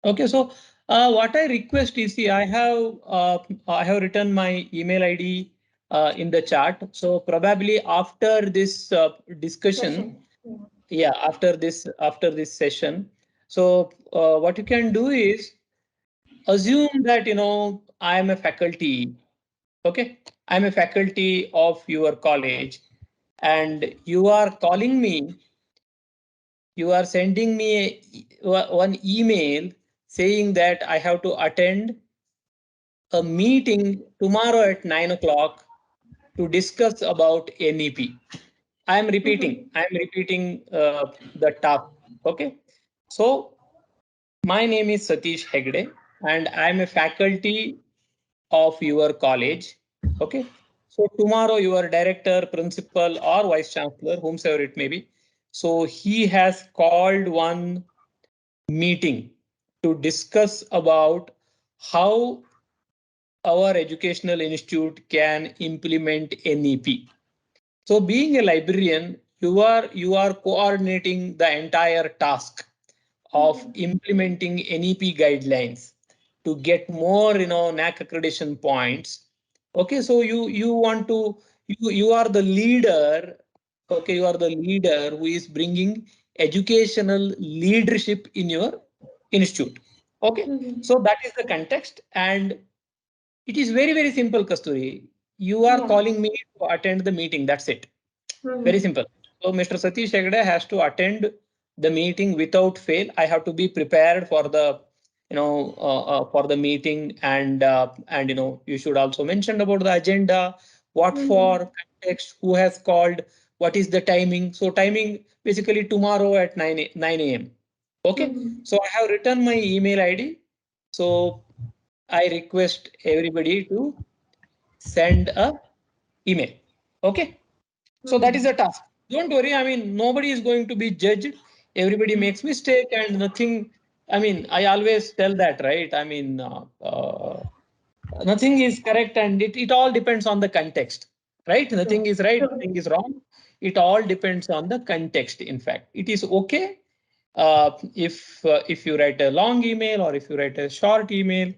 Okay, so what I request is, see, I have written my email ID in the chat. So probably after this discussion, yeah, after this session, so what you can do is assume that I am a faculty. Okay, I'm a faculty of your college, and you are calling me. You are sending me one email saying that I have to attend a meeting tomorrow at 9 o'clock to discuss about NEP. I am repeating the task. Okay. So my name is Satish Hegde, and I am a faculty of your college. Okay. So tomorrow your director, principal, or vice chancellor, whomsoever it may be. So he has called one meeting to discuss about how our educational institute can implement NEP. So being a librarian, you are coordinating the entire task of implementing NEP guidelines to get more NAC accreditation points. Okay, so you want to you are the leader. Okay, you are the leader who is bringing educational leadership in your institute. Okay, so that is the context, and it is very, very simple, Kasturi. You are calling me to attend the meeting. That's it. Very simple. So Mr. Satish Hegde has to attend the meeting without fail. I have to be prepared for the meeting, and you should also mention about the agenda, what for, context, who has called, what is the timing. So timing basically tomorrow at 9 a.m. Okay. So I have written my email ID. So I request everybody to send a email. Okay. So that is a task. Don't worry. I mean, nobody is going to be judged. Everybody makes mistake and nothing. I mean, I always tell that, right? I mean, nothing is correct, and it all depends on the context, right? Nothing is right, nothing is wrong. It all depends on the context. In fact, it is okay if you write a long email or if you write a short email.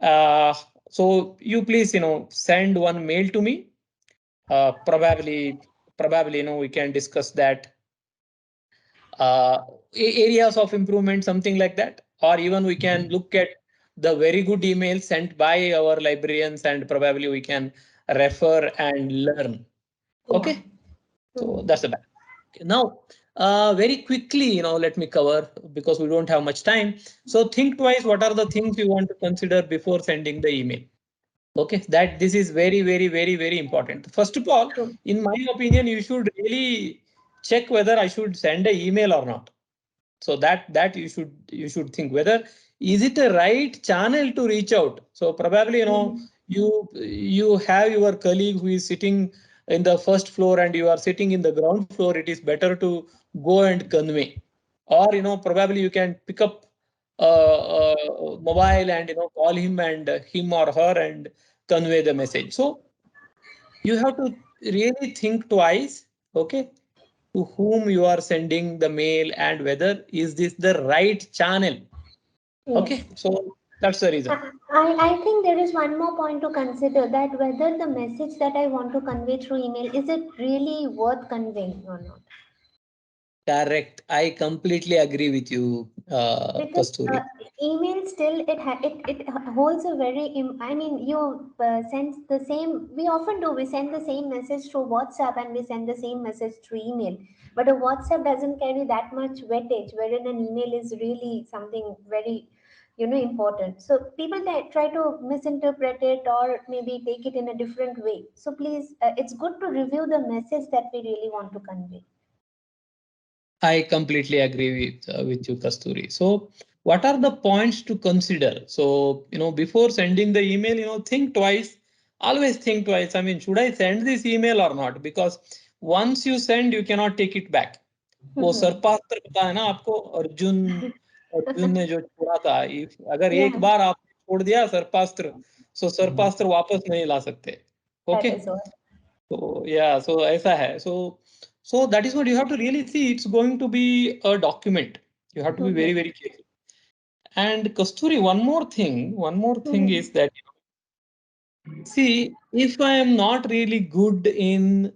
Uh, so you please send one mail to me. Probably we can discuss that uh, areas of improvement, something like that, or even we can look at the very good email sent by our librarians, and probably we can refer and learn. Okay, so that's the back. Okay, now very quickly, let me cover, because we don't have much time. So think twice. What are the things you want to consider before sending the email? Okay, that this is very, very, very, very important. First of all, in my opinion, you should really check whether I should send an email or not. So that you should think whether is it a right channel to reach out. So probably you have your colleague who is sitting in the first floor and you are sitting in the ground floor. It is better to go and convey, or probably you can pick up mobile and call him and him or her and convey the message. So you have to really think twice. Okay, to whom you are sending the mail and whether is this the right channel. Okay, so that's the reason. I think there is one more point to consider, that whether the message that I want to convey through email, is it really worth conveying or not? Correct. I completely agree with you, Because Kasturi. email still it holds a very I mean, you send the same, we often do, we send the same message through WhatsApp and we send the same message through email, but a WhatsApp doesn't carry that much weightage, wherein an email is really something very important. So people try to misinterpret it or maybe take it in a different way. So please, it's good to review the message that we really want to convey. I completely agree with you, Kasturi. So, what are the points to consider? So, before sending the email, think twice. Always think twice. I mean, should I send this email or not? Because once you send, you cannot take it back. वो सर्पास्त्र पता है ना आपको? अर्जुन अर्जुन ने जो छोड़ा था, अगर Yeah, एक बार आपने छोड़ दिया सर्पास्त्र, सो सर्पास्त्र वापस नहीं ला सकते. that okay, is all. so yeah, so ऐसा है. So that is what you have to really see. It's going to be a document. You have to be very, very careful. And Kasturi, one more thing Mm-hmm. is that, see, if I am not really good in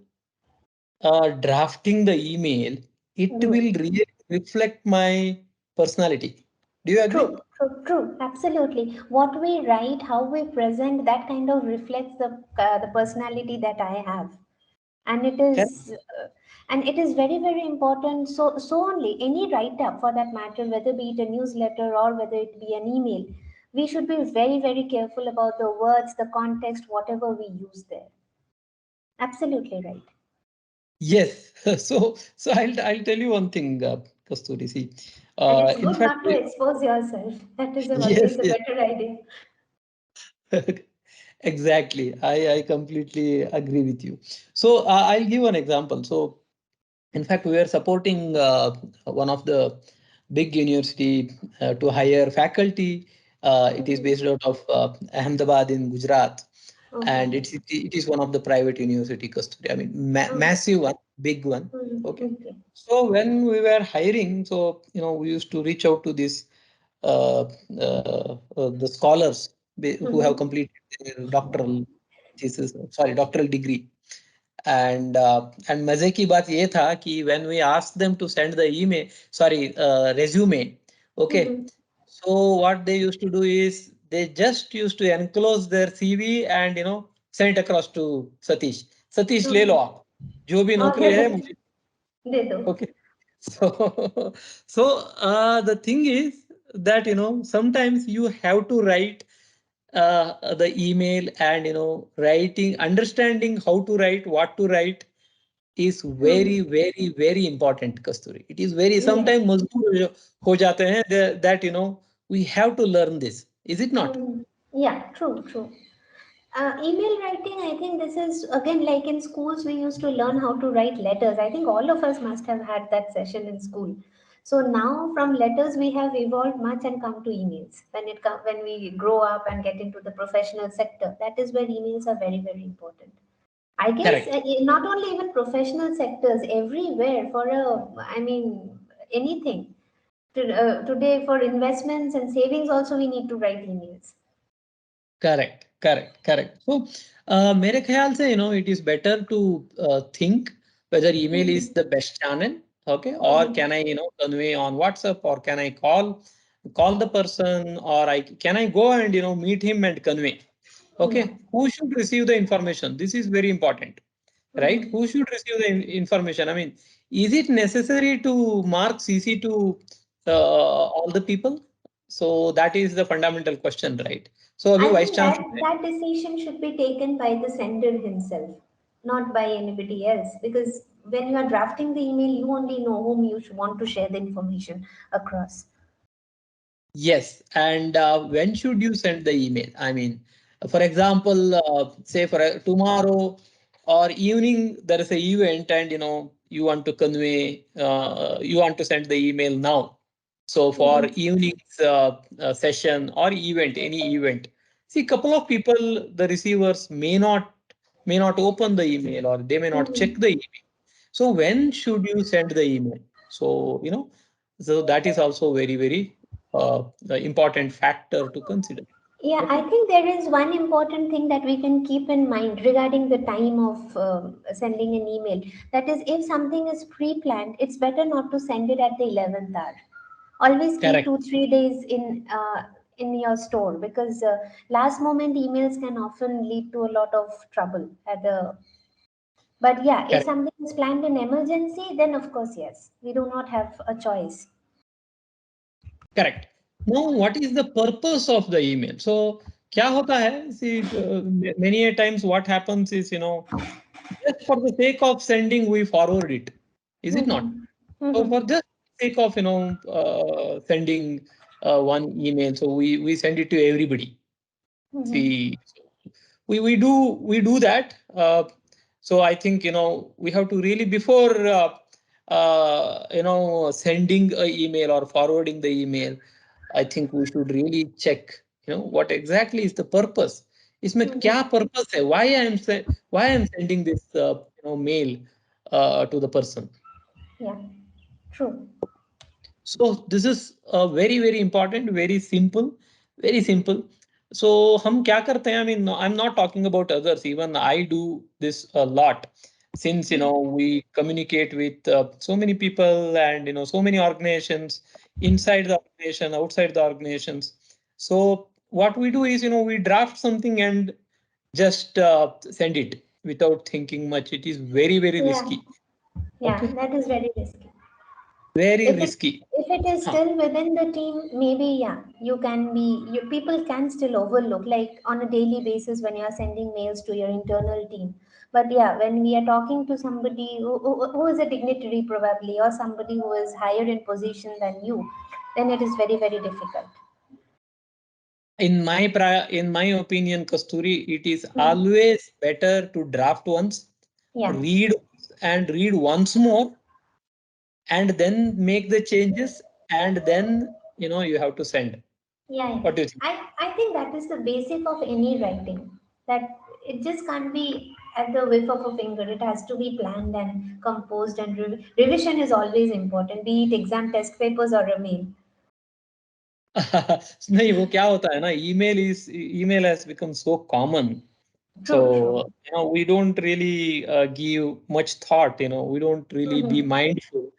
drafting the email, it Mm-hmm. will really reflect my personality. Do you agree? True, true, true. Absolutely. What we write, how we present, that kind of reflects the personality that I have, and it Correct. is very very important. So only any write up for that matter, whether be it a newsletter or whether it be an email, we should be very very careful about the words, the context, whatever we use there. Absolutely right. Yes. So I'll tell you one thing, Kasturi. See, And it's in good fact, not to expose yourself. That is yes, always a yes. better idea. Exactly. I completely agree with you. So I'll give an example. So in fact, we are supporting one of the big university to hire faculty. It is Mhm. based out of Ahmedabad in Gujarat, Okay. and it is one of the private university custody. I mean, Okay. massive one, big one. Okay. Okay. So when we were hiring, so we used to reach out to this the scholars who have Mm-hmm. completed their doctoral thesis, sorry, doctoral degree. And मजे की बात ये था कि when we asked them to send the email, sorry, resume, okay, Mm-hmm. so what they used to do is they just used to enclose their CV and send it across to Satish. Satish ले लो Okay. आप, जो भी All नौकरी है right. मुझे. दे दो. Okay. So, the thing is that sometimes you have to write the email, and writing, understanding how to write, what to write is very, Mm-hmm. very, very important, Kasturi. It is very, Yes. sometimes मजबूर हो जाते हैं that we have to learn this. Is it not? Mm. Yeah, true, true. Email writing, I think this is again like in schools, we used to learn how to write letters. I think all of us must have had that session in school. So now from letters, we have evolved much and come to emails. When we grow up and get into the professional sector, that is where emails are very, very important. I guess Correct. not only even professional sectors, everywhere for I mean, anything. Today for investments and savings also we need to write emails. Correct, correct, correct. So, मेरे ख्याल से it is better to think whether email is Mhm. the best channel, okay, or Mhm. can I convey on WhatsApp, or can I call the person, or I can I go and meet him and convey. Yeah. Okay, who should receive the information? This is very important, right? Mhm. Who should receive the information? I mean, is it necessary to mark CC to all the people? So that is the fundamental question, right? So अभी I vice think that chancellor है. that decision should be taken by the sender himself, not by anybody else. Because when you are drafting the email, you only know whom you want to share the information across. Yes, and when should you send the email? I mean, for example, say for tomorrow or evening there is a event, and you want to convey, you want to send the email now. So for Mhm. evening's session or event, any event, see, couple of people, the receivers may not open the email, or they may not check Mhm. the email. So when should you send the email? So so that is also very, very important factor to consider. Yeah, I Okay. think there is one important thing that we can keep in mind regarding the time of sending an email. That is, if something is pre-planned, it's better not to send it at the 11th hour. Always keep Correct. 2 3 days in your store, because last moment emails can often lead to a lot of trouble at the. But yeah, if Correct. something is planned in emergency, then of course yes, we do not have a choice. Correct. Now, what is the purpose of the email? So, क्या होता है? See, many a times what happens is, just for the sake of sending, we forward it. Is it not? Mm-hmm. So for Mm-hmm. just sake of sending one email, so we send it to everybody. Mm-hmm. See, we do that. So I think we have to really, before sending a email or forwarding the email, I think we should really check what exactly is the purpose. इसमें क्या Mm-hmm. purpose है? Why I'm sending this mail to the person. Yeah, true. So this is very very important, very simple, very simple. So हम क्या करते हैं? I mean, I'm not talking about others. Even I do this a lot, since we communicate with so many people, and so many organizations, inside the organization, outside the organizations. So what we do is we draft something and just send it without thinking much. It is very very Yeah, risky. yeah, Okay, that is very risky. very If it risky. if it is Huh. still within the team, maybe yeah, people can still overlook, like on a daily basis when you are sending mails to your internal team. But yeah, when we are talking to somebody who is a dignitary probably, or somebody who is higher in position than you, then it is very, very difficult. In my opinion, Kasturi, it is Hmm. always better to draft once, Yeah, read and read once more, and then make the changes, and then you have to send. yeah, yeah. What do you think? I think that is the basic of any writing. That it just can't be at the whiff of a finger. It has to be planned and composed, and revision is always important, be it exam test papers or a mail. नहीं, वो क्या होता है ना, email has become so common. So True, true. we don't really give much thought. We don't really be Mm-hmm. mindful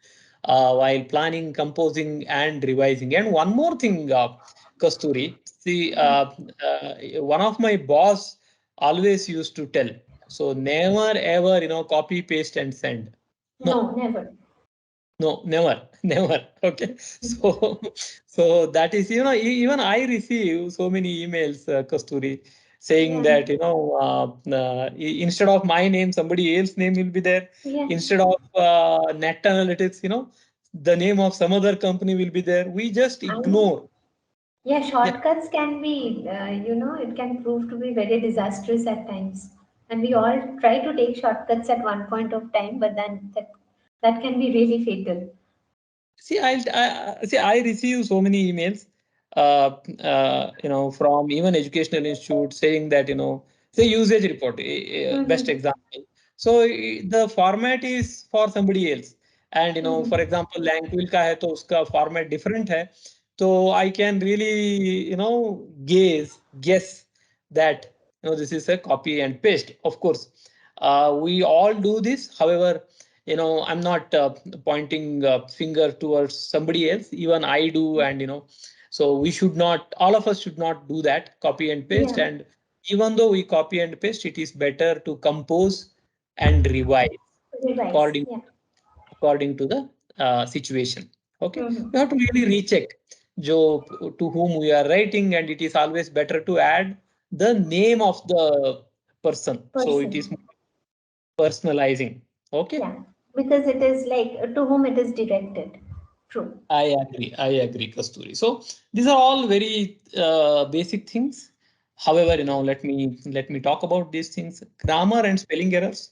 while planning, composing, and revising. And one more thing, Kasturi, see, one of my boss always used to tell. So never ever copy, paste, and send. No, No, never. no, never, never. Okay. So, so that is, even I receive so many emails, Kasturi, saying Yeah, that, instead of my name, somebody else's name will be there. yeah. Instead of net analytics, the name of some other company will be there. We just I mean, ignore. yeah, Yeah. shortcuts can be, it can prove to be very disastrous at times. And we all try to take shortcuts at one point of time, but then that can be really fatal. See, I receive so many emails, from even educational institutes saying that, say usage report, best Mm-hmm. example. So the format is for somebody else, and for Mm-hmm. example, Langquill का है तो उसका format different है, so I can really, guess that this is a copy and paste. Of course, we all do this. However, I'm not pointing finger towards somebody else. Even I do, and so we should not, all of us should not do that, copy and paste. Yeah, And even though we copy and paste, it is better to compose and revise revise. according Yeah. according to the situation. Okay, we Mm-hmm. have to really recheck jo to whom we are writing, and it is always better to add the name of the person, so it is Person. personalizing. Okay. Yeah. Because it is like to whom it is directed. True. I agree, Kasturi. So these are all very basic things. However, let me talk about these things. Grammar and spelling errors.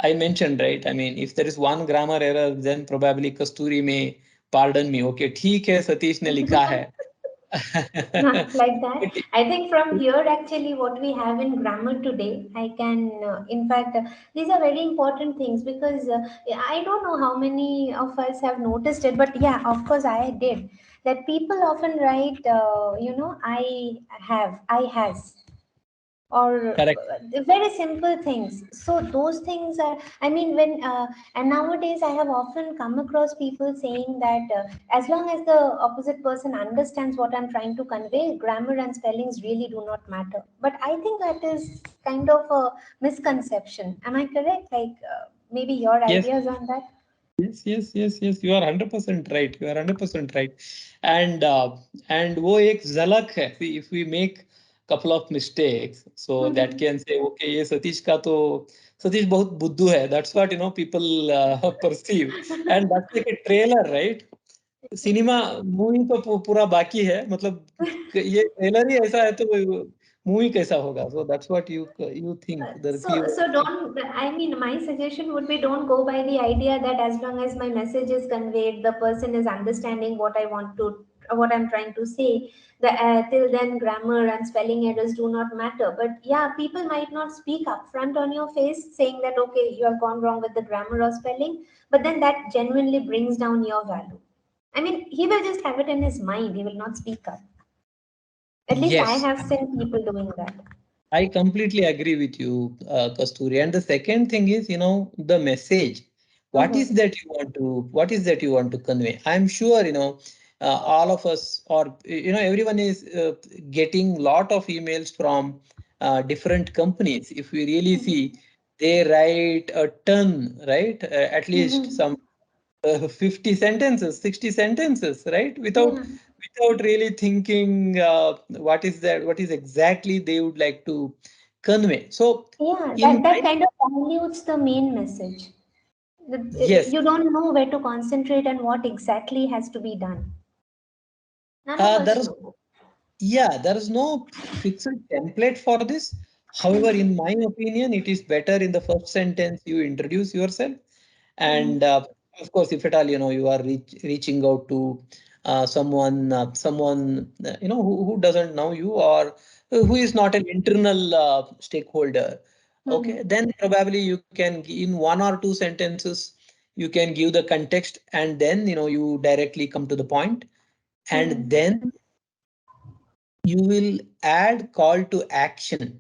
I mentioned, right? I mean, if there is one grammar error, then probably Kasturi may pardon me. Okay, ठीक है, सतीश ने लिखा है. Not like that. But I think from here, actually, what we have in grammar today, I can, in fact, these are very important things because I don't know how many of us have noticed it, but yeah, of course, I did. That people often write, I has, or correct. very simple things. So those things are, I mean, when and nowadays I have often come across people saying that as long as the opposite person understands what I'm trying to convey, grammar and spellings really do not matter. But I think that is kind of a misconception. Am I correct? Like, maybe your Yes. ideas on that? Yes, yes, yes, yes. You are 100% right. You are 100% right. And वो एक झलक है. See, if we make couple of mistakes, so that can say, okay, ये सतीश का तो सतीश बहुत बुद्धू है. That's what people perceive, and that's like a trailer, right? Cinema movie तो पूरा बाकी है. मतलब ये ट्रेलर ही ऐसा है तो मूवी कैसा होगा? So that's what you think the reviewer. So don't, I mean, my suggestion would be don't go by the idea that as long as my message is conveyed, the person is understanding what I want to, what I'm trying to say. Till then, grammar and spelling errors do not matter. But yeah, people might not speak upfront on your face saying that, okay, you have gone wrong with the grammar or spelling, but then that genuinely brings down your value. I mean, he will just have it in his mind. He will not speak up. At least I Yes. have seen people doing that. I completely agree with you, Kasturi. And the second thing is, the message. Mm-hmm. What is that you want to convey? I'm sure, all of us, or everyone is getting lot of emails from different companies. If we really see, they write a ton, right? At least Mm-hmm. some 50 sentences, 60 sentences, right? Without Yeah. really thinking what is exactly they would like to convey. So Yeah, in that my kind of dilutes the main message. yes, You don't know where to concentrate and what exactly has to be done. None of there us is know. yeah, there is no fixed template for this. However, in my opinion, it is better in the first sentence you introduce yourself. And Mm-hmm. of course, if at all, you are reaching out to someone who doesn't know you, or who is not an internal stakeholder. Okay, Mm-hmm. then probably you can in one or two sentences you can give the context, and then you directly come to the point, and Mm-hmm. then you will add call to action,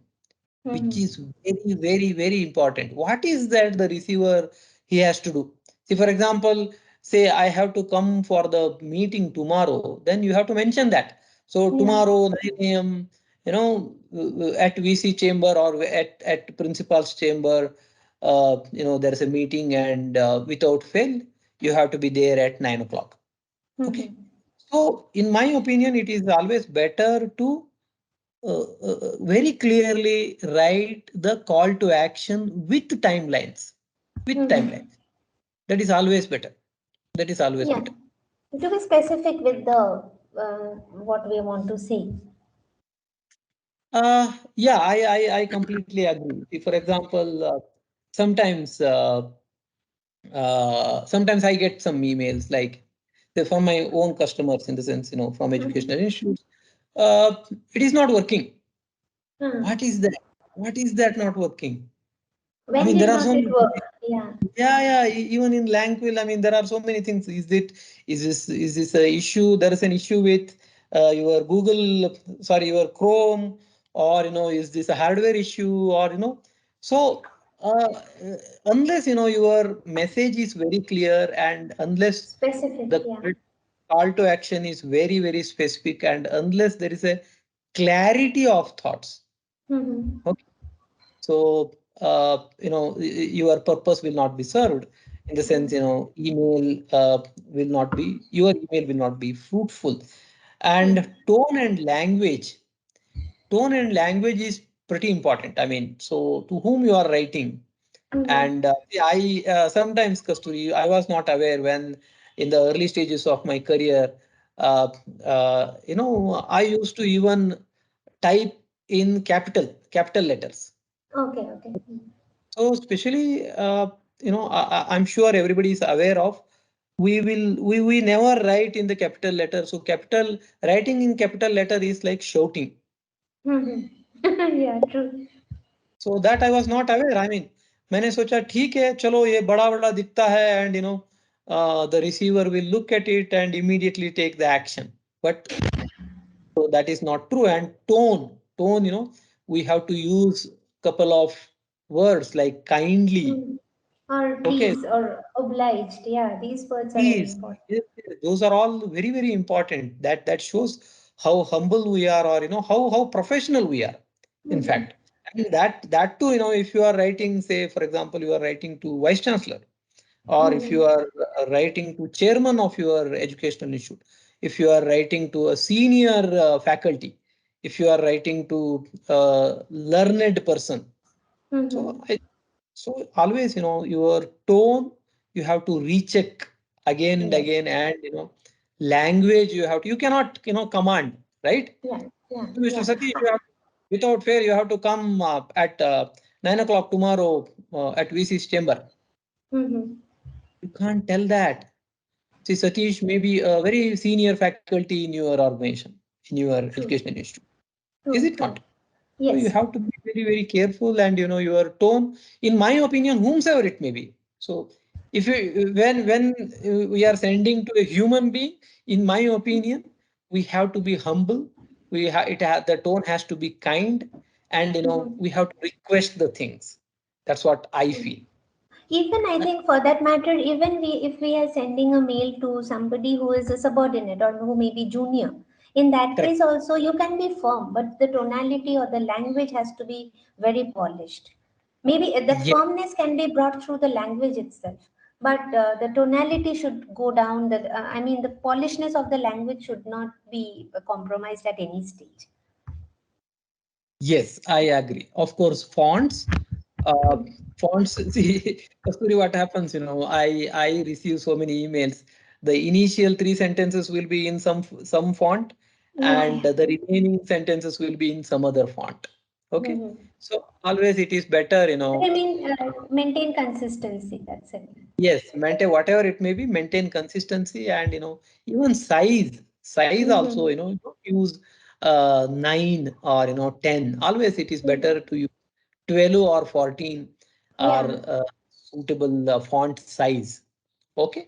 which is Mm-hmm. very, very, very important. What is that the receiver he has to do? See, for example, say I have to come for the meeting tomorrow, then you have to mention that. So Yeah. tomorrow 9 a.m., at VC chamber or at principal's chamber, there is a meeting, and without fail, you have to be there at 9 o'clock. Okay. Mm-hmm. So in my opinion, it is always better to very clearly write the call to action with timelines. With Mm-hmm. timelines. That is always better. That is always Yeah. better. To be specific with the what we want to see. Yeah, I completely agree. See, for example, sometimes sometimes I get some emails like from my own customers, in the sense, from educational Mm-hmm. institutes. It is not working. What Hmm. is that? What is that not working? I When mean, there did are not so it many. work? Yeah. Yeah, yeah. Even in Langquill, I mean, there are so many things. Is this a issue? There is an issue with your Google, sorry, your Chrome, or is this a hardware issue, or So unless your message is very clear, and unless Specific. the Yeah. call to action is very, very specific, and unless there is a clarity of thoughts. Mm-hmm. Okay. So, your purpose will not be served, in the sense, your email will not be fruitful. And Mm-hmm. tone and language is pretty important. I mean, so to whom you are writing. And Mm-hmm. see, I sometimes, Kasturi, I was not aware when in the early stages of my career, uh, I used to even type in capital letters. Okay. Okay. Mm. So especially, I'm sure everybody is aware of. We never write in the capital letter. So writing in capital letter is like shouting. Mm-hmm. Yeah. True. So that I was not aware. I mean, मैंने सोचा ठीक है चलो ये बड़ा बड़ा दिखता है, and the receiver will look at it and immediately take the action. But so that is not true. And tone, we have to use couple of words like kindly. Mm. Or Okay. please or obliged. Yeah. These words are very Please, important. yes, yes, those are all very, very important. That shows how humble we are, or how professional we are. In Mm-hmm. fact, and that too, if you are writing, say for example, you are writing to vice chancellor, or if you Mm-hmm. are writing to chairman of your educational institute, if you are writing to a senior faculty, if you are writing to a learned person. So Mm-hmm. so always, your tone, you have to recheck again and Yes. again, and language you cannot, command, right? Yeah. Yeah. Mr. Yeah. Satish, without fair, you have to come at 9 o'clock tomorrow at VC's chamber. Mm-hmm. You can't tell that. See, Satish may be a very senior faculty in your organization, in your True. educational institute. Is True. it not? True. So you Yes. have to be very, very careful, and your tone, in my opinion, whomsoever it may be. So If you when we are sending to a human being, in my opinion, we have to be humble. The tone has to be kind, and we have to request the things. That's what I feel. Even I think for that matter, even we if we are sending a mail to somebody who is a subordinate or who may be junior, in that Correct. case also you can be firm, but the tonality or the language has to be very polished. Maybe that Yes, firmness can be brought through the language itself, but the tonality should go down. I mean, the polishness of the language should not be compromised at any stage. yes, I agree. Of course, fonts. Uh, fonts. See, Kasturi, what happens? I receive so many emails. The initial three sentences will be in some font, Yeah. and the remaining sentences will be in some other font. Okay, Mhm. so always it is better, But I mean, maintain consistency. That's it. yes, maintain whatever it may be, maintain consistency, and even size. Size also, Mhm. don't use 9 or 10. Always it is better Mhm. to use 12 or 14 or Yeah. suitable font size. Okay.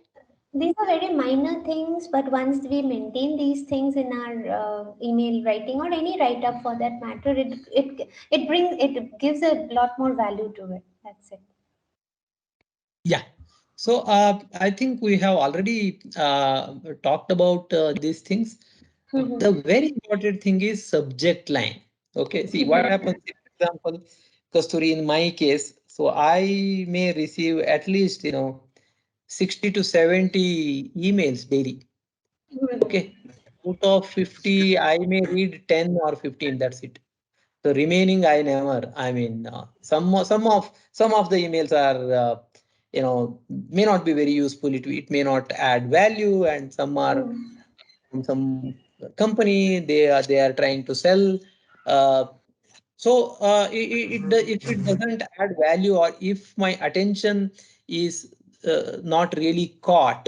These are very minor things, but once we maintain these things in our email writing or any write up for that matter, it gives a lot more value to it. That's it. Yeah. So I think we have already talked about these things. The Mhm. very important thing is subject line. Okay. See what happens. Mhm. For example, Kasturi, in my case, so I may receive at least 60 to 70 emails daily. Mhm. Okay. Out of 50, I may read 10 or 15. That's it. The remaining, I never. I mean, some of the emails are, may not be very useful. It may not add value, and some are Mhm. from some company. They are trying to sell. Uh, if it doesn't add value, or if my attention is not really caught,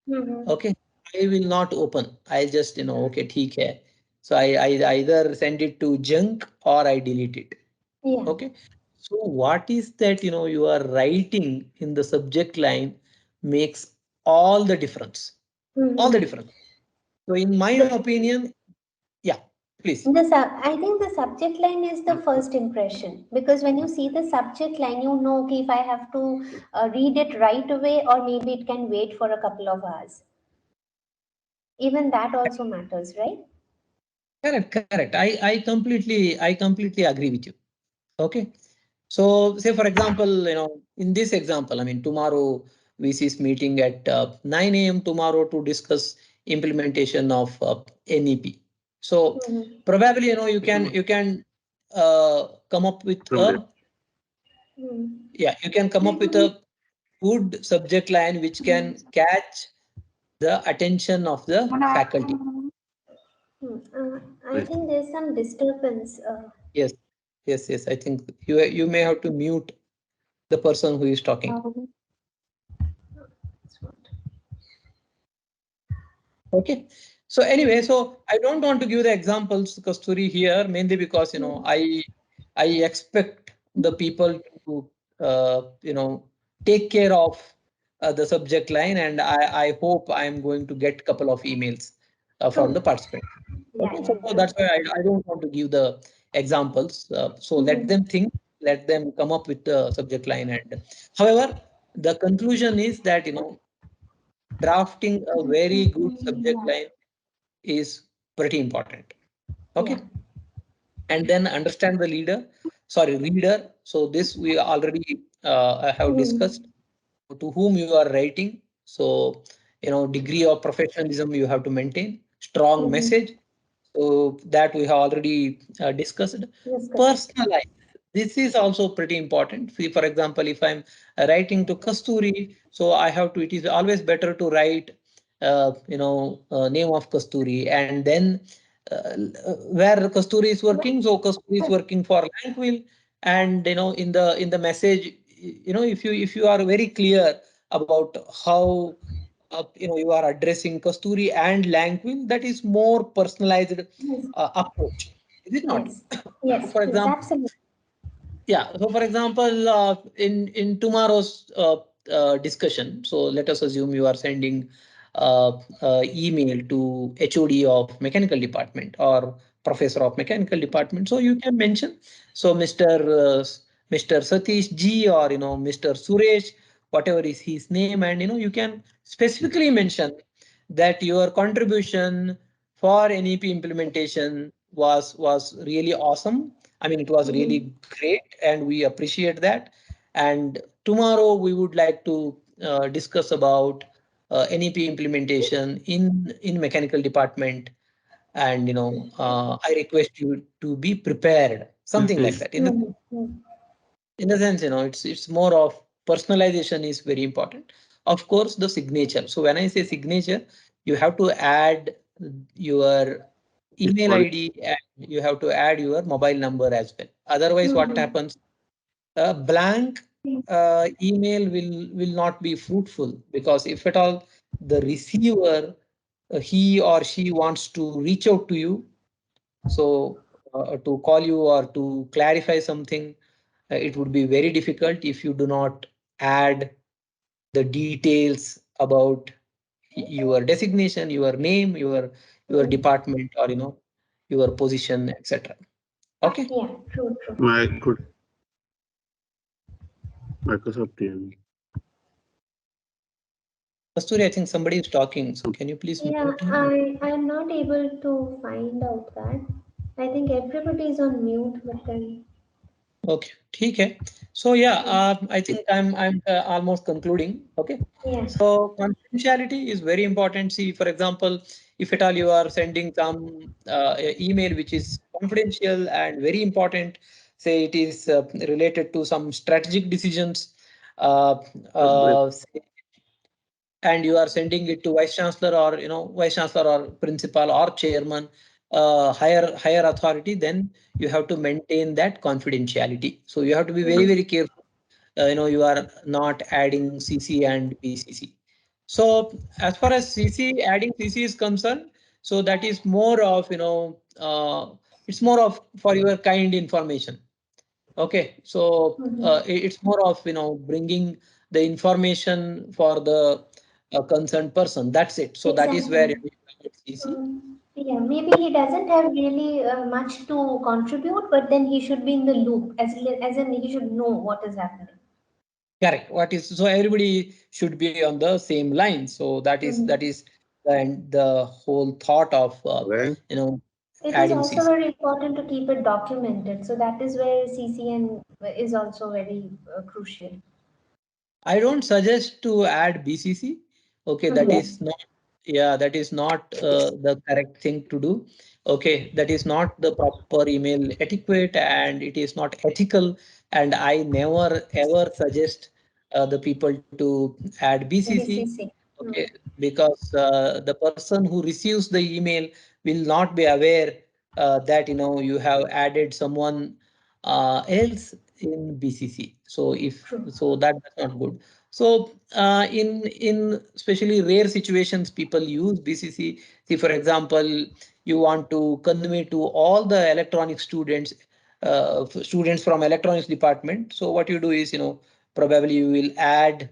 Mhm. okay, I will not open. I'll just, okay, theek hai. So I either send it to junk or I delete it. Yeah. Okay. So what is that, you are writing in the subject line makes all the difference. All the Mhm. difference. So in my The, opinion, yeah, please. I think the subject line is the first impression, because when you see the subject line, you know, okay, if I have to read it right away, or maybe it can wait for a couple of hours. Even that also matters, right? Correct, correct. I completely agree with you. Okay. So say for example, in this example, I mean, tomorrow VC's meeting at 9 a.m. tomorrow to discuss implementation of NEP. So Mhm. probably, you can come up with Mhm. yeah, you can come up with a good subject line which can catch the attention of the faculty. Hmm. I think there's some disturbance. Yes, yes, yes. I think you may have to mute the person who is talking. That's what. Okay. So anyway, so I don't want to give the examples, Kasturi, here, mainly because Hmm. I expect the people to take care of the subject line, and I hope I'm going to get couple of emails from the True. participant. Yeah, Okay, yeah, so yeah. that's why I don't want to give the examples. So let Mhm. them think, let them come up with the subject line, and however, the conclusion is that drafting a very good subject line is pretty important. Yeah. Okay. And then understand the reader. So this we already have discussed, Mhm. to whom you are writing. So, degree of professionalism you have to maintain, strong Mhm. message. So that we have already discussed. Discuss it. Personalize. This is also pretty important. See, for example, if I'm writing to Kasturi, so it is always better to write, name of Kasturi, and then where Kasturi is working. So Kasturi is working for Lankwil, and in the message, if you are very clear about how you are addressing Kasturi and Lankwil, that is more personalized Yes. approach. Is it not? Yes. Yes. For Yes. example, Absolutely. yeah. So for example, in tomorrow's discussion. So let us assume you are sending email to HOD of mechanical department or professor of mechanical department. So you can mention, so Mr. Satish G, or Mr. Suresh, whatever is his name, and you can specifically mention that your contribution for NEP implementation was really awesome. I mean, it was Mm-hmm. really great, and we appreciate that. And tomorrow we would like to discuss about NEP implementation in mechanical department, and I request you to be prepared, something like that. Mm-hmm. In the sense, it's more of personalization is very important. Of course, the signature. So when I say signature, you have to add your email ID, and you have to add your mobile number as well. Otherwise, what Mm-hmm. happens? A blank email will not be fruitful, because if at all the receiver, he or she wants to reach out to you, so to call you or to clarify something, it would be very difficult if you do not add the details about your designation, your name, your Mm-hmm. department, or your position, etc. Okay. Yeah, true, true. My good Microsoft Teams. Kasturi, I think somebody is talking, so can you please Yeah, mute him? I'm not able to find out that. I think everybody is on mute, but then Okay, ठीक है. So yeah, mm, I think I'm almost concluding. Okay. yeah. So confidentiality is very important. See, for example, if at all you are sending some email which is confidential and very important, say it is related to some strategic decisions, uh, say, and you are sending it to vice chancellor, or vice chancellor or principal or chairman, higher authority, then you have to maintain that confidentiality. So you have to be very Mm, very careful. You are not adding CC and BCC. So as far as adding CC is concerned, so that is more of it's more of for your kind information. Okay, so mhm. it's more of bringing the information for the concerned person. That's it. So that is where Exactly. you have CC. Yeah, maybe he doesn't have really much to contribute, but then he should be in the loop, as in he should know what is happening. Correct. What is, so everybody should be on the same line. So that Mhm. is the whole thought of Okay. you know It is adding also CC. very important to keep it documented. So that is where CCN is also very crucial. I don't suggest to add BCC. Okay, that Mhm. is not, yeah, that is not the correct thing to do. Okay, that is not the proper email etiquette, and it is not ethical. And I never ever suggest the people to add BCC. BCC. Okay, because the person who receives the email will not be aware that you have added someone else in BCC. So if True. so, that's not good. So in especially rare situations, people use BCC. See, for example, you want to convey to all the electronic students, students from electronics department. So what you do is, probably you will add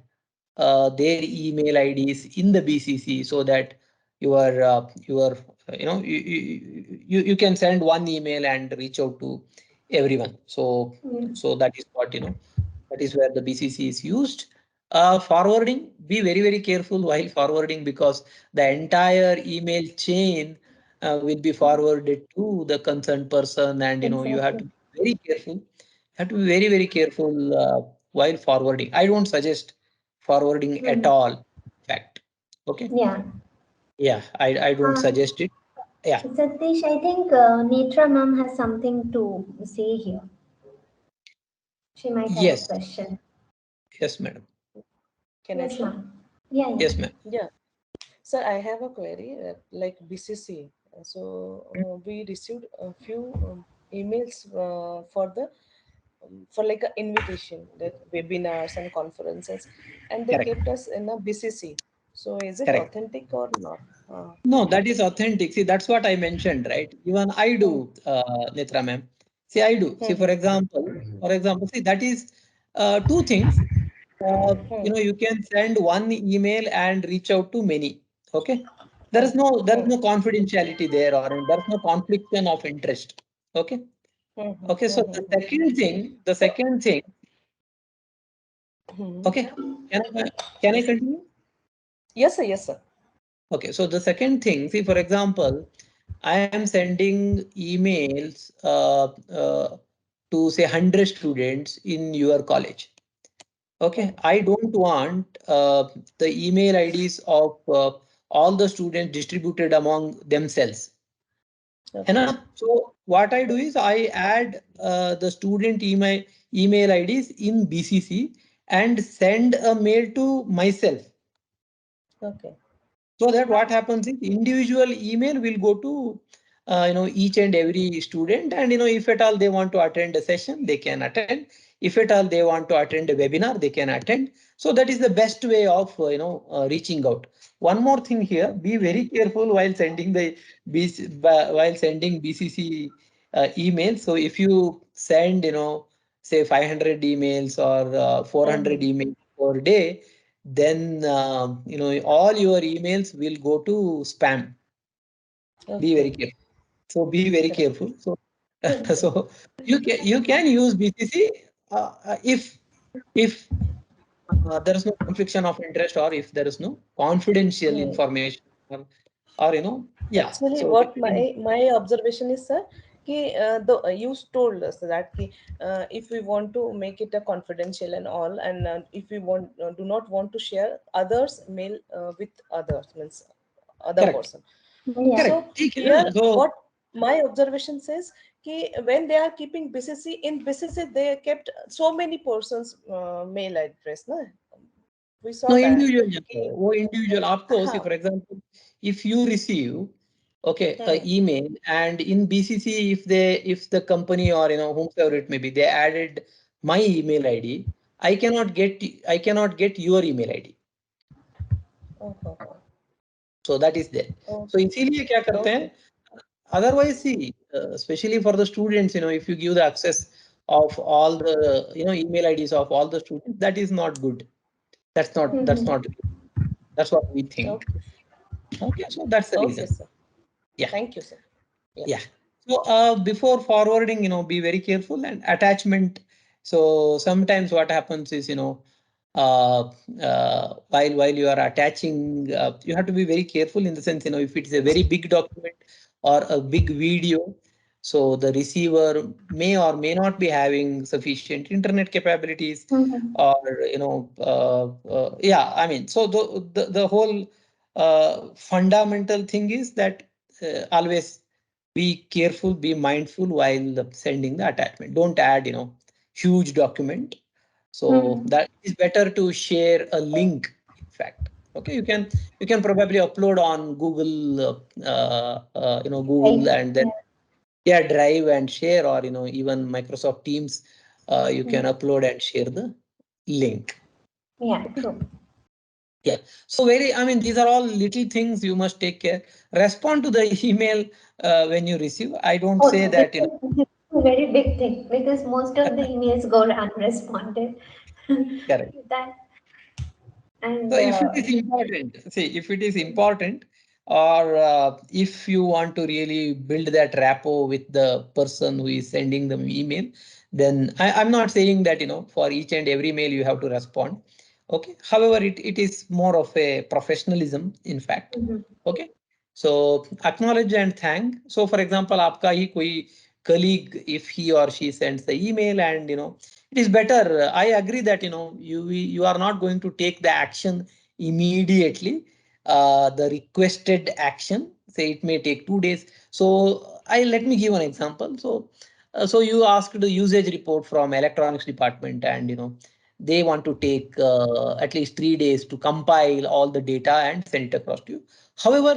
their email IDs in the BCC, so that your you can send one email and reach out to everyone. So Mm. so that is what that is where the BCC is used. Forwarding, be very very careful while forwarding, because the entire email chain will be forwarded to the concerned person, and you have to Exactly. be very careful. Have to be very very careful while forwarding. I don't suggest forwarding at Mm. all. In fact, okay, Yeah. yeah, I don't Uh, suggest it. Yeah, Satish, I think Netra ma'am has something to say here. She might have a yes, question. yes, madam, Can I Yes, share? ma'am. Yeah, yeah. yes, ma'am. Yeah. Sir, I have a query like BCC. So we received a few emails for like an invitation, like webinars and conferences, and they Correct, kept us in a BCC. So is it correct. authentic or not? No, that is authentic. See, that's what I mentioned, right? Even I Hmm. do, Netra ma'am. See, I do. See, Hmm. for example, see, that is two things. You can send one email and reach out to many. Okay. There is no confidentiality there, or there is no confliction of interest. Okay. Okay. So the second thing, okay. Can I, can I continue? Yes, sir. Yes, sir. Okay. So the second thing, see, for example, I am sending emails to say 100 students in your college. Okay, I don't want the email IDs of all the students distributed among themselves. है ना? Okay. So what I do is I add the student email IDs in BCC and send a mail to myself. Okay. So that what happens is individual email will go to each and every student, and if at all they want to attend a session, they can attend. If at all they want to attend a webinar, they can attend. So that is the best way of reaching out. One more thing here: be very careful while sending the while sending BCC email. So if you send say 500 emails or 400 Mm-hmm. emails per day, then all your emails will go to spam. Be very Okay. careful. So be very Correct. careful. So so you can use BCC if there is no confliction of interest, or if there is no confidential Hmm. information, or yeah. Actually, So what depending. my observation is, sir, कि the you told us that कि, if we want to make it a confidential and all, and if we do not want to share others mail with others, means other Correct. person. Yeah. Correct. So ठीक है here, ना? So what my observation says, कि when they are keeping BCC, in BCC they kept so many persons mail address, na? We saw no, that. individual कि, वो individual आपको, see, हाँ, for example, if you receive okay a hmm, email, and in BCC, if the company, or whomsoever it may be, they added my email ID, I cannot get your email ID. oh, oh, oh. So that is there. So Okay, इसीलिए क्या करते हैं? okay, Otherwise, see, especially for the students, if you give the access of all the email IDs of all the students, that is not good. That's not that's what we think. okay, Okay, so that's the okay, reason. sir. Yeah, Thank you, sir. Yeah. yeah. So before forwarding, be very careful, and attachment. So sometimes what happens is, uh, while you are attaching, you have to be very careful in the sense, if it's a very big document or a big video, so the receiver may or may not be having sufficient internet capabilities, Mhm. or yeah, I mean, so the whole fundamental thing is that always be careful, be mindful while sending the attachment. Don't add, huge document. So Mhm. that is better to share a link. In fact, okay, you can probably upload on Google, Google, Right. and then Yeah. yeah, Drive and share, or even Microsoft Teams. You can Mhm. upload and share the link. Yeah. Okay. True. Yeah. So I mean, these are all little things you must take care. Respond to the email when you receive. I don't say Oh, that, this is a very big thing because most of the emails go unresponded. correct. That So and if it is important, see, if it is important, or if you want to really build that rapport with the person who is sending the email, then I'm not saying that, for each and every mail you have to respond. Okay. However, it is more of a professionalism, in fact. Mhm. Okay. So acknowledge and thank. So for example, आपका ही कोई colleague, if he or she sends the email, and it is better. I agree that you are not going to take the action immediately. The requested action, say it may take 2 days. So I let me give an example. So you asked the usage report from electronics department, and they want to take at least 3 days to compile all the data and send it across to you. However,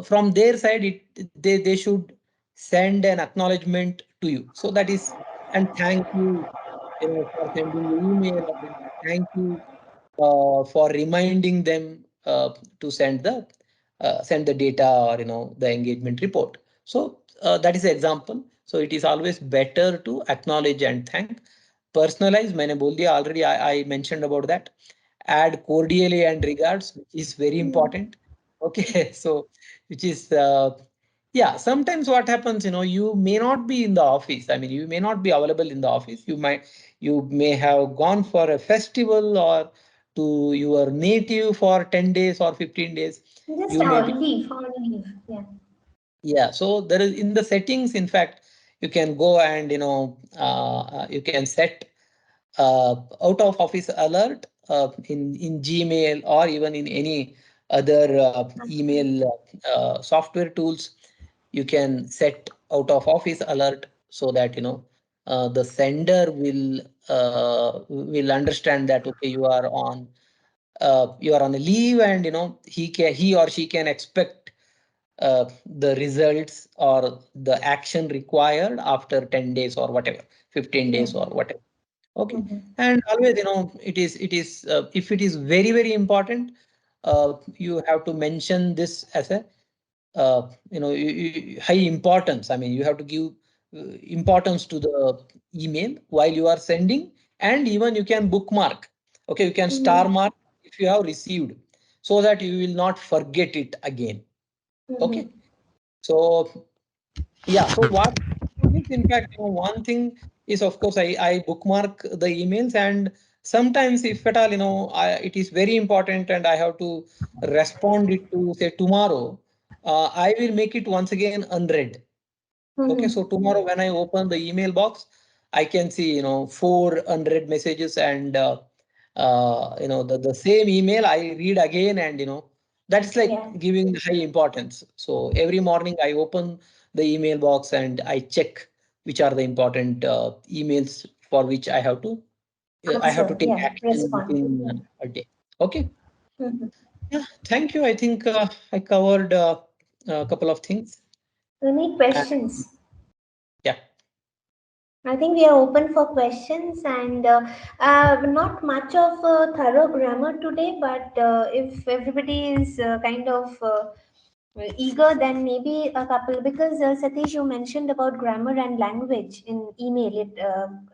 from their side, they should send an acknowledgement to you. So that is, and thank you, for sending the email, or thank you for reminding them to send the data, or the engagement report. So that is the example. So it is always better to acknowledge and thank. personalize, मैंने बोल दिया already, I mentioned about that. Add cordially and regards, which is very important. Okay, so which is yeah, sometimes what happens, you may not be in the office. I mean, you may not be available in the office. You may have gone for a festival or to your native for 10 days or 15 days. Just You may be, on leave. Yeah. yeah. So there is in the settings, in fact, you can go and, you can set out of office alert in Gmail or even in any other email software tools. You can set out of office alert so that the sender will understand that okay, you are on a leave, and he or she can expect the results or the action required after 10 days or whatever, 15 days or whatever. Okay. Mm-hmm. And always, it is if it is very, very important, you have to mention this as a high importance. I mean, you have to give importance to the email while you are sending, and even you can bookmark. Okay, you can star Mm-hmm. mark if you have received, so that you will not forget it again. Okay, Mm-hmm. so yeah, so what is, in fact, one thing is, of course, I bookmark the emails, and sometimes if at all, it is very important and I have to respond it to say tomorrow, I will make it once again unread. Okay, so Mm-hmm. tomorrow when I open the email box, I can see, four unread messages, and the same email I read again, and that's like Yeah. giving high importance. So every morning I open the email box and I check which are the important emails for which I have to Answer. take Yeah. action Respond. within Yeah. a day. Okay. Mm-hmm. Yeah. Thank you. I think I covered a couple of things. Any And, questions? yeah. I think we are open for questions, and not much of a thorough grammar today, but if everybody is kind of eager, then maybe a couple. Because Satish, you mentioned about grammar and language in email.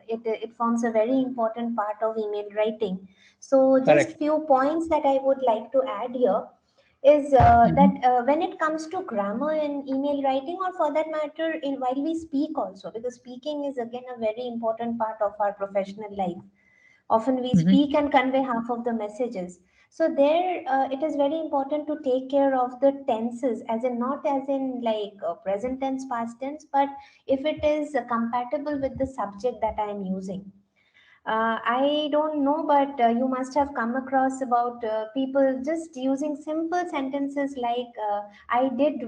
It forms a very important part of email writing. So just Correct. few points that I would like to add here is that Mhm. when it comes to grammar in email writing, or for that matter in while we speak also, because speaking is again a very important part of our professional life. Often we Mhm. speak and convey half of the messages. So there it is very important to take care of the tenses, as in not as in like present tense, past tense, but if it is compatible with the subject that I am using. I don't know, but you must have come across about people just using simple sentences like did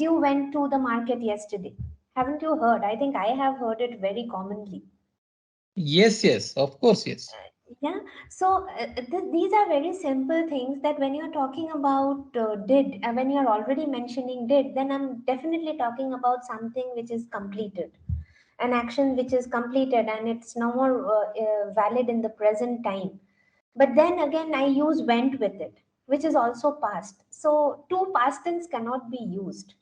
you went to the market yesterday? Haven't you heard? I think I have heard it very commonly. Yes, yes, of course, yes. Yeah. So these are very simple things that when you're talking about did, when you're already mentioning did, then I'm definitely talking about something which is completed, an action which is completed and it's no more valid in the present time. But then again, I use went with it, which is also past. So two past tense cannot be used.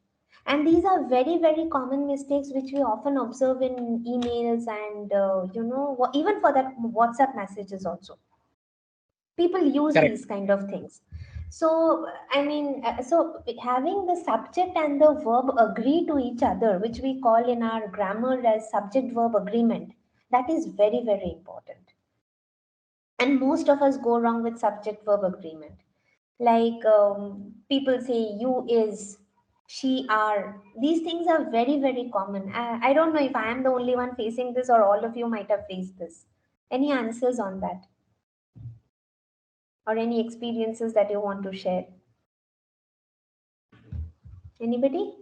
And these are very, very common mistakes which we often observe in emails and, even for that WhatsApp messages also. People use Correct. these kind of things. So, I mean, so having the subject and the verb agree to each other, which we call in our grammar as subject verb agreement, that is very, very important. And most of us go wrong with subject verb agreement. Like people say you is, she are. These things are very, very common. I don't know if I am the only one facing this or all of you might have faced this. Any answers on that, or any experiences that you want to share? Anybody?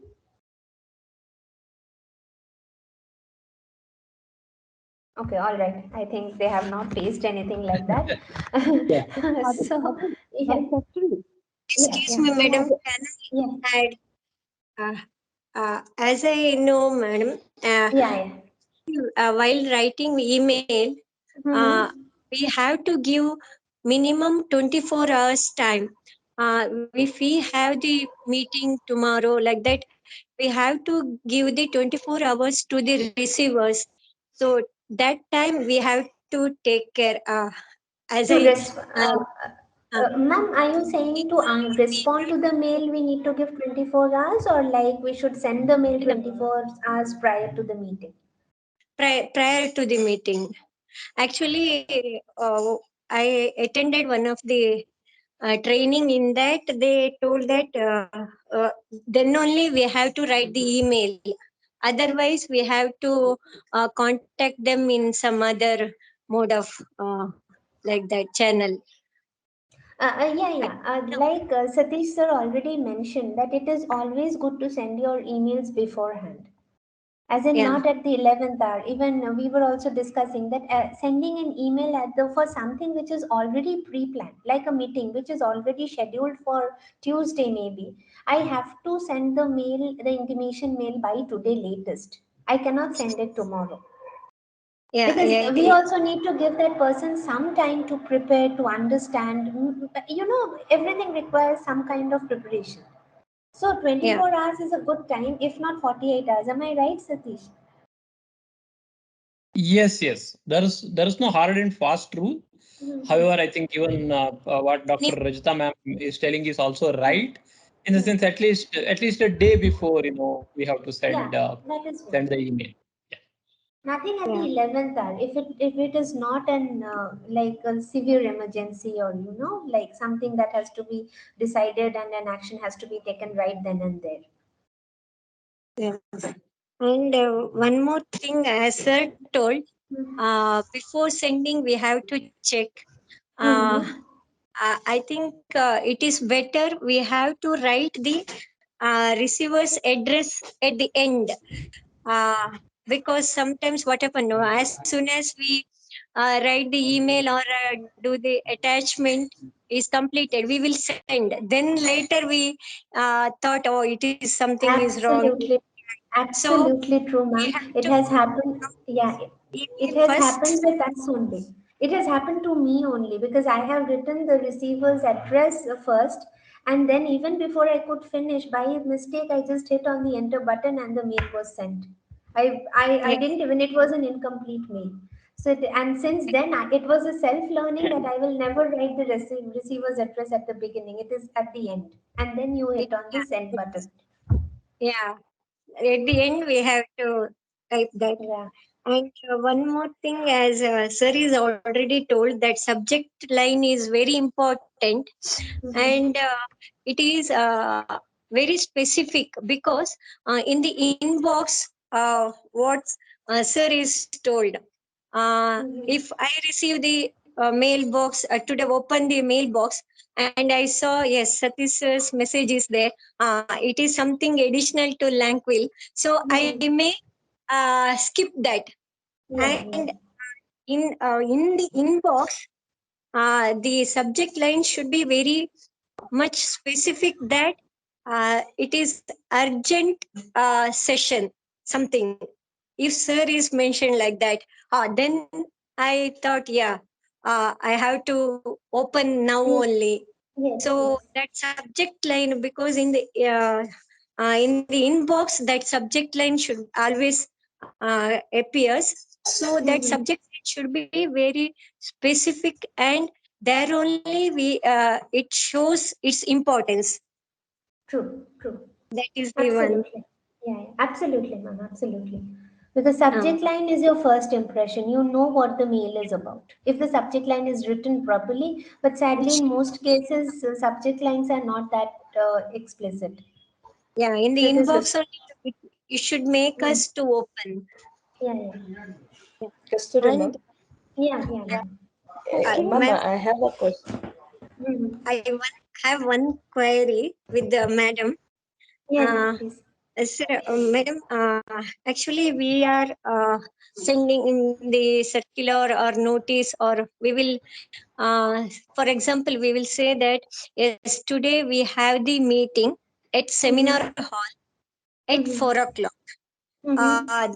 Okay, all right. I think they have not faced anything like that. Yeah. So, yeah, Correct, actually. yeah, Excuse yeah. me, Go madam. ahead. Can Yeah, I add? As I know, madam, yeah, yeah. while writing email, uh, Mm-hmm. we have to give minimum 24 hours time. If we have the meeting tomorrow, like that, we have to give the 24 hours to the receivers. So that time we have to take care. As To I ma'am, are you saying to respond to the mail we need to give 24 hours, or like we should send the mail 24 hours prior to the meeting? prior to the meeting. Actually, I attended one of the training. In that they told that then only we have to write the email. Otherwise, we have to contact them in some other mode of like that channel. Like Satish sir already mentioned that it is always good to send your emails beforehand. As in, Yeah, not at the 11th hour. Even we were also discussing that sending an email at the for something which is already pre-planned, like a meeting which is already scheduled for Tuesday, maybe. I have to send the mail, the intimation mail by today latest. I cannot send it tomorrow yeah, because yeah, we yeah, also need to give that person some time to prepare, to understand. Everything requires some kind of preparation. So yeah. 24 hours is a good time, if not 48 hours. Am I right, Satish? Yes, yes. There is no hard and fast rule. Mhm. However, I think even what Dr. Rajita ma'am is telling is also right. In the Yeah, sense, at least a day before, we have to yeah, send that is right. send the email. Yeah. Nothing at the Yeah, 11th hour. If it is not an like a severe emergency, or like something that has to be decided and an action has to be taken right then and there. yeah. And one more thing, as sir told, before sending, we have to check. Uh, Mm-hmm. I think it is better we have to write the receiver's address at the end. Uh, because sometimes what happen, no, as soon as we write the email or do the attachment is completed, we will send. Then later we thought, oh, it is something is wrong. Absolutely, So absolutely true, we ma'am. have It to has happened. Yeah, it email has happened first. with us only. It has happened to me only because I have written the receiver's address first, and then even before I could finish, by mistake, I just hit on the enter button and the mail was sent. I Yeah, didn't even. It was an incomplete mail. So and since then, it was a self-learning that I will never write the receiver's address at the beginning. It is at the end, and then you hit on the send yeah, button. yeah. At the end, we have to type that. Yeah. And one more thing, as sir is already told, that subject line is very important, Mhm. and it is very specific because in the inbox, what sir is told. If Mhm. I receive the mailbox today, open the mailbox, and I saw yes, Satish's message is there. It is something additional to Lanquil, so I Mhm. may skip that. Yeah, And yeah. in the inbox, the subject line should be very much specific that it is urgent session something. If sir is mentioned like that, then I thought, yeah, I have to open now Yes, only. yes, So yes. that subject line, because in the inbox, that subject line should always appears. So that Mhm. subject line should be very specific, and there only we it shows its importance. True, true. That is the one. Absolutely. Yeah, yeah. Absolutely, ma'am. Absolutely. Because Uh, subject line is your first impression. You know what the mail is about. If the subject line is written properly, but sadly, in most cases, subject lines are not that explicit. yeah, in the So it is inbox good. only, it should make Mm. us to open. Yeah, yeah. Yeah. Kasturi, And ma'am. Yeah, yeah, yeah, ma'am. Ma'am, Okay. ma'am, I have a question. Mhm. have one query with the madam. Yeah, yeah, Uh, please. Sir, madam, actually, we are sending in the circular or notice, or we will, for example, we will say that yes, today we have the meeting at seminar Mm-hmm. hall at Mm-hmm. 4 o'clock. Mm-hmm. That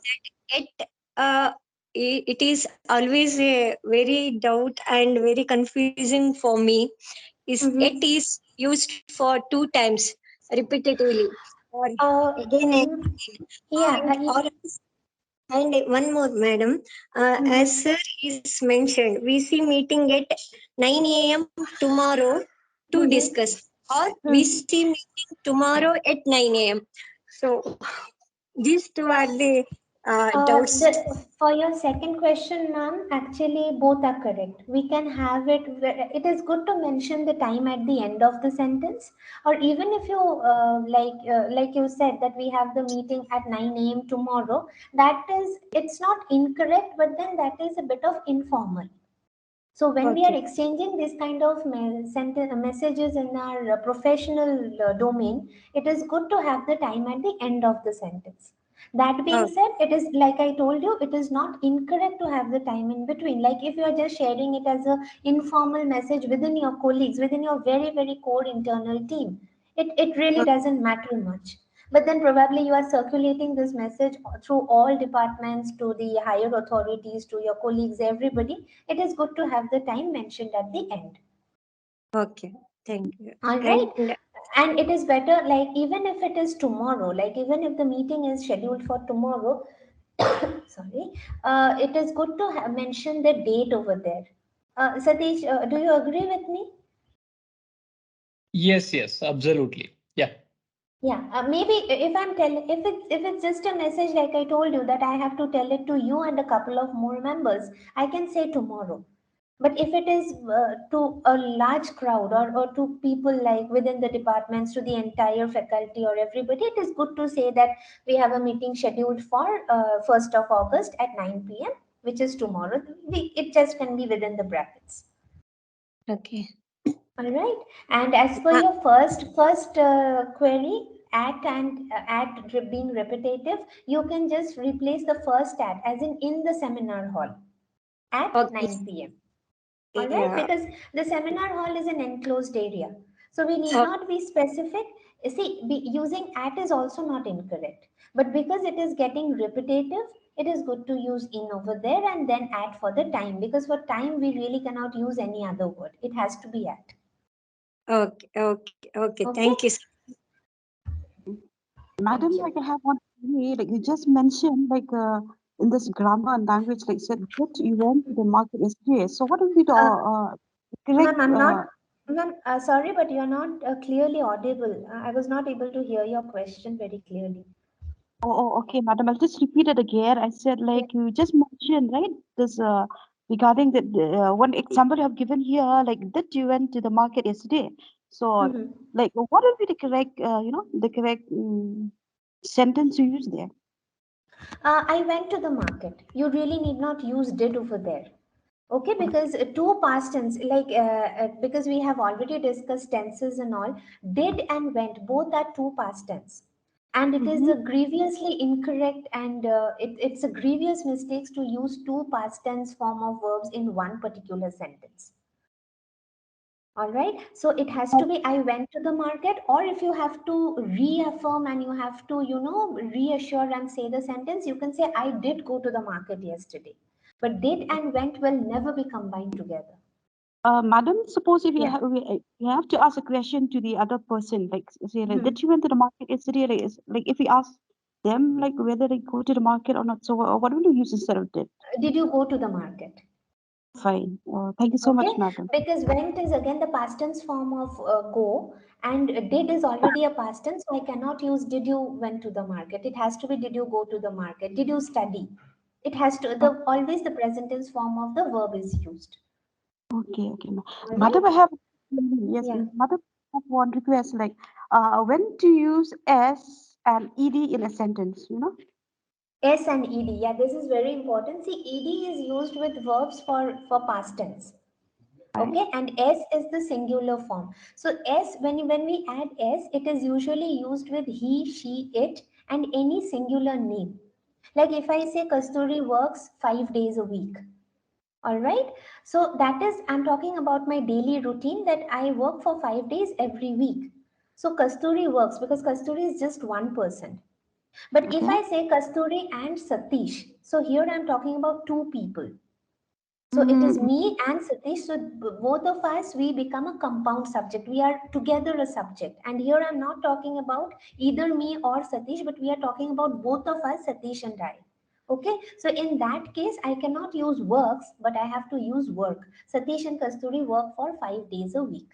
at it is always a very doubt and very confusing for me. Is it Mm-hmm. is used for two times repetitively, or Uh, again and mm, again, yeah, and or else And one more, madam. Mm-hmm. As sir is mentioned, we see meeting at 9 a.m. tomorrow to Mm-hmm. discuss, or we Mm-hmm. see meeting tomorrow at 9 a.m. So these two are the doubts. For your second question, ma'am, actually both are correct. We can have it. It is good to mention the time at the end of the sentence, or even if you like you said that we have the meeting at 9 a.m. tomorrow. That is, it's not incorrect, but then that is a bit of informal. So when we are Okay. exchanging this kind of messages in our professional domain, it is good to have the time at the end of the sentence. That being Oh, said, it is like I told you, it is not incorrect to have the time in between. Like if you are just sharing it as a informal message within your colleagues, within your very core internal team, it really doesn't matter much. But then probably you are circulating this message through all departments to the higher authorities, to your colleagues, everybody. It is good to have the time mentioned at the end. okay. Thank you. All right. And And it is better, like, even if it is tomorrow, like, even if the meeting is scheduled for tomorrow, sorry, it is good to mention the date over there. Satish, do you agree with me? Yes, yes, absolutely. Yeah. Yeah, maybe if I'm telling, if it's just a message like I told you that I have to tell it to you and a couple of more members, I can say tomorrow. But if it is to a large crowd, or to people like within the departments, to the entire faculty or everybody, it is good to say that we have a meeting scheduled for 1st of August at 9 p.m., which is tomorrow. It just can be within the brackets. okay. All right. And as per Uh, your first query, being repetitive, you can just replace the first at as in the seminar hall at okay. 9 p.m. All right, Yeah. because the seminar hall is an enclosed area, so we need Oh, not be specific. See, using at is also not incorrect, but because it is getting repetitive, it is good to use in over there and then at for the time, because for time we really cannot use any other word. It has to be at. okay. Okay. Okay. Thank Okay. you, sir. Thank Madam, you. like I have one query, like you just mentioned, like in this grammar and language, like said that you went to the market yesterday. So what would be the Uh, correct? Ma'am, ma'am, sorry, but you're not clearly audible. I was not able to hear your question very clearly. Okay, madam. I'll just repeat it again. I said, Yeah. like you just mentioned, right? This regarding the one example you have given here, like that you went to the market yesterday. So, Mhm. like, what would be the correct, the correct sentence you use there? I went to the market. You really need not use did over there. Okay, because two past tense, like because we have already discussed tenses and all, did and went, both are two past tense. And it is Mm-hmm. a grievously incorrect, and it's a grievous mistake to use two past tense form of verbs in one particular sentence. All right. So it has to be I went to the market, or if you have to reaffirm and you have to, reassure and say the sentence, you can say I did go to the market yesterday. But did and went will never be combined together. Madam, suppose if Yeah. you have to ask a question to the other person, like say like Mhm. that you went to the market yesterday, like, like if we ask them like whether they go to the market or not, so what will you use instead of that? Did you go to the market? Fine. Thank you so Okay. much, madam. Because went is again the past tense form of go, and did is already a past tense. So I cannot use did you went to the market. It has to be did you go to the market? Did you study? It has to, Oh, the always the present tense form of the verb is used. okay. All Madam, I right. have yes, Yeah. madam, I have one request, like when to use s and ed in a sentence, S and ed. Yeah, this is very important. See, ed is used with verbs for past tense. right? Okay, and s is the singular form. So s, when we add s, it is usually used with he, she, it, and any singular name. Like if I say Kasturi works 5 days a week. All right. So that is, I'm talking about my daily routine, that I work for 5 days every week. So Kasturi works because Kasturi is just one person. But if Okay. I say Kasturi and Satish, so here I'm talking about two people. So it is Mm, me and Satish. So both of us, we become a compound subject. We are together a subject. And here I'm not talking about either me or Satish, but we are talking about both of us, Satish and I. Okay, so in that case, I cannot use works, but I have to use work. Satish and Kasturi work for 5 days a week.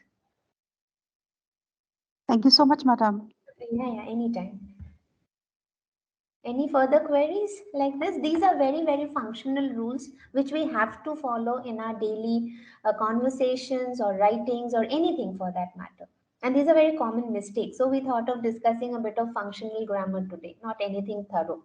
Thank you so much, madam. Yeah, anytime. Any further queries like this? These are very, very functional rules which we have to follow in our daily conversations or writings or anything for that matter. And these are very common mistakes. So we thought of discussing a bit of functional grammar today, not anything thorough.